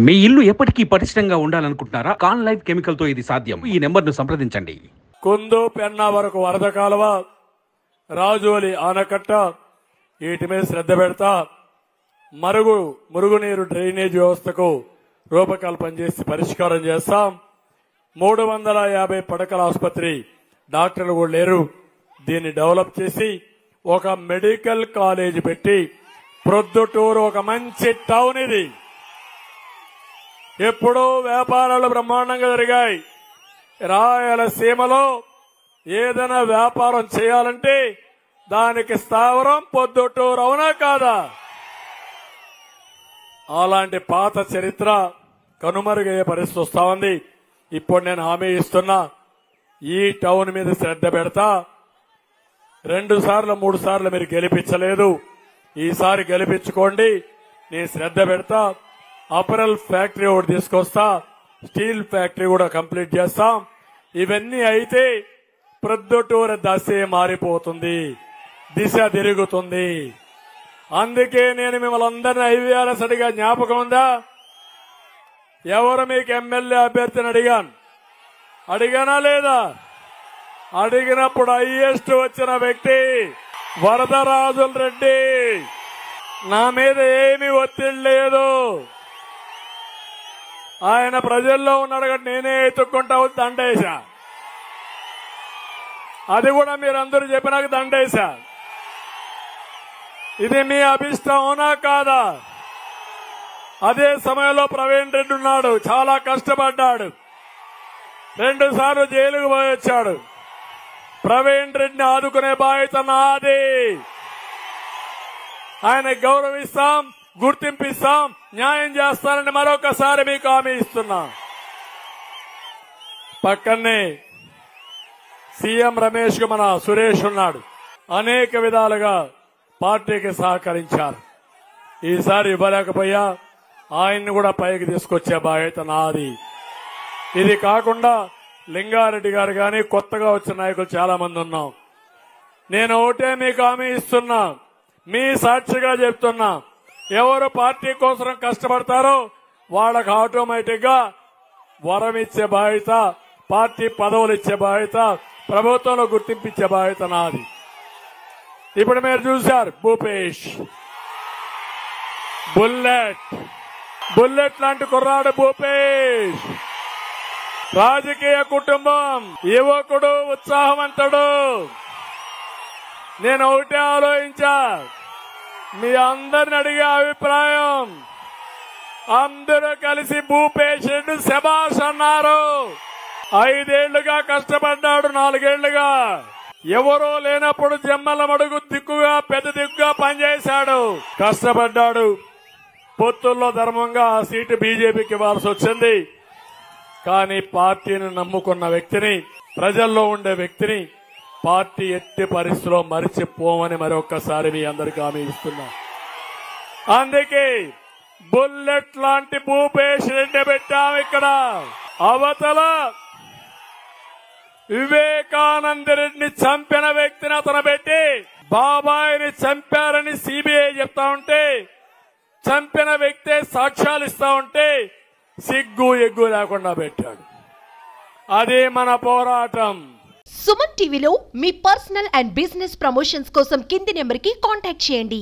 మీ ఇల్లు ఎప్పటికీ పటిష్టంగా ఉండాలనుకుంటున్నారా? కాన్ లైఫ్ కెమికల్ తో ఇది సాధ్యం. ఈ నెంబర్ను సంప్రదించండి. కుందు పెన్నా వరకు వరద కాలువ, రాజోలి ఆనకట్ట వీటి మీద శ్రద్ధ పెడతా మురుగునీరు డ్రైనేజ్ వ్యవస్థకు రూపకల్పన చేసి పరిష్కారం చేస్తాం. 350 పడకల ఆసుపత్రి, డాక్టర్లు కూడా లేరు. దీన్ని డెవలప్ చేసి ఒక మెడికల్ కాలేజ్ పెట్టి ప్రొద్దుటూరు ఒక మంచి టౌన్. ఇది ఎప్పుడూ వ్యాపారాలు బ్రహ్మాండంగా జరిగాయి. రాయలసీమలో ఏదైనా వ్యాపారం చేయాలంటే దానికి స్థావరం పొద్దుటూరు, అవునా కాదా? అలాంటి పాత చరిత్ర కనుమరుగయ్యే పరిస్థితి వస్తా ఉంది. ఇప్పుడు నేను హామీ ఇస్తున్నా, ఈ టౌన్ మీద శ్రద్ధ పెడతా. 2 సార్లు 3 సార్లు మీరు గెలిపించలేదు, ఈసారి గెలిపించుకోండి. నేను శ్రద్ధ పెడతా. అపరల్ ఫ్యాక్టరీ ఒకటి తీసుకొస్తా, స్టీల్ ఫ్యాక్టరీ కూడా కంప్లీట్ చేస్తాం. ఇవన్నీ అయితే ప్రొద్దుటూరు దశే మారిపోతుంది, దిశ తిరుగుతుంది. అందుకే నేను మిమ్మల్ని అందరినీ ఐవీఆర్ఎస్ అడిగా, జ్ఞాపకం ఉందా? ఎవరు మీకు ఎమ్మెల్యే అభ్యర్థిని అడిగానా లేదా? అడిగినప్పుడు హైయెస్ట్ వచ్చిన వ్యక్తి వరదరాజుల రెడ్డి. నా మీద ఏమీ ఒత్తిడి లేదు. ఆయన ప్రజల్లో ఉన్నాడు కాబట్టి నేనే ఎత్తుక్కుంటా దండేశా. అది కూడా మీరందరూ చెప్పినాక దండేశా. ఇది మీ అభిష్టం, అవునా కాదా? అదే సమయంలో ప్రవీణ్ రెడ్డి ఉన్నాడు, చాలా కష్టపడ్డాడు. 2 సార్లు జైలుకు పోయి వచ్చాడు. ప్రవీణ్ రెడ్డిని ఆదుకునే బాధ్యత నాది. ఆయన గౌరవిస్తాం, గుర్తింపిస్తాం, న్యాయం చేస్తానని మరొకసారి మీకు హామీ ఇస్తున్నా. పక్కనే సీఎం రమేష్ కు మన సురేష్ ఉన్నాడు. అనేక విధాలుగా పార్టీకి సహకరించారు. ఈసారి ఇవ్వలేకపోయా, ఆయన్ని కూడా పైకి తీసుకొచ్చే బాధ్యత నాది. ఇది కాకుండా లింగారెడ్డి గారు గాని కొత్తగా వచ్చిన నాయకులు చాలా మంది ఉన్నాం. నేను ఒకటే మీకు హామీ ఇస్తున్నా, మీ సాక్షిగా చెప్తున్నా, ఎవరు పార్టీ కోసం కష్టపడతారో వాళ్ళకు ఆటోమేటిక్ గా వరం ఇచ్చే బాధ్యత, పార్టీ పదవులు ఇచ్చే బాధ్యత, ప్రభుత్వంలో గుర్తింపించే బాధ్యత నాది. ఇప్పుడు మీరు చూశారు భూపేష్, బుల్లెట్ లాంటి కుర్రాడు భూపేష్. రాజకీయ కుటుంబం, యువకుడు, ఉత్సాహవంతుడు. నేను ఒకటే ఆలోచించా, మీ అందరిని అడిగే అభిప్రాయం, అందరూ కలిసి భూపేష్ రెడ్డి శభాష్ అన్నారు. 5 ఏళ్లుగా కష్టపడ్డాడు, 4 ఏళ్లుగా ఎవరో లేనప్పుడు జమ్మల మడుగు దిక్కుగా పెద్ద దిక్కుగా పనిచేశాడు, కష్టపడ్డాడు. పొత్తుల్లో ధర్మంగా ఆ సీటు బీజేపీకి ఇవ్వాల్సి వచ్చింది. కానీ పార్టీని నమ్ముకున్న వ్యక్తిని, ప్రజల్లో ఉండే వ్యక్తిని పార్టీ ఎట్టి పరిస్థితిలో మరిచిపోమని మరొక్కసారి మీ అందరికీ హామీ ఇస్తున్నా. అందుకే బుల్లెట్ లాంటి భూపేష్ రెడ్డి పెట్టాం ఇక్కడ. అవతల వివేకానంద రెడ్డిని చంపిన వ్యక్తిని అతను పెట్టి బాబాయిని చంపారని సిబిఐ చెప్తా ఉంటే, చంపిన వ్యక్తే సాక్ష్యాలు ఇస్తా ఉంటే సిగ్గు ఎగ్గు లేకుండా పెట్టాడు. అదే మన పోరాటం. సుమన్ టీవీలో మీ పర్సనల్ అండ్ బిజినెస్ ప్రమోషన్స్ కోసం కింది నెంబర్కి కాంటాక్ట్ చేయండి.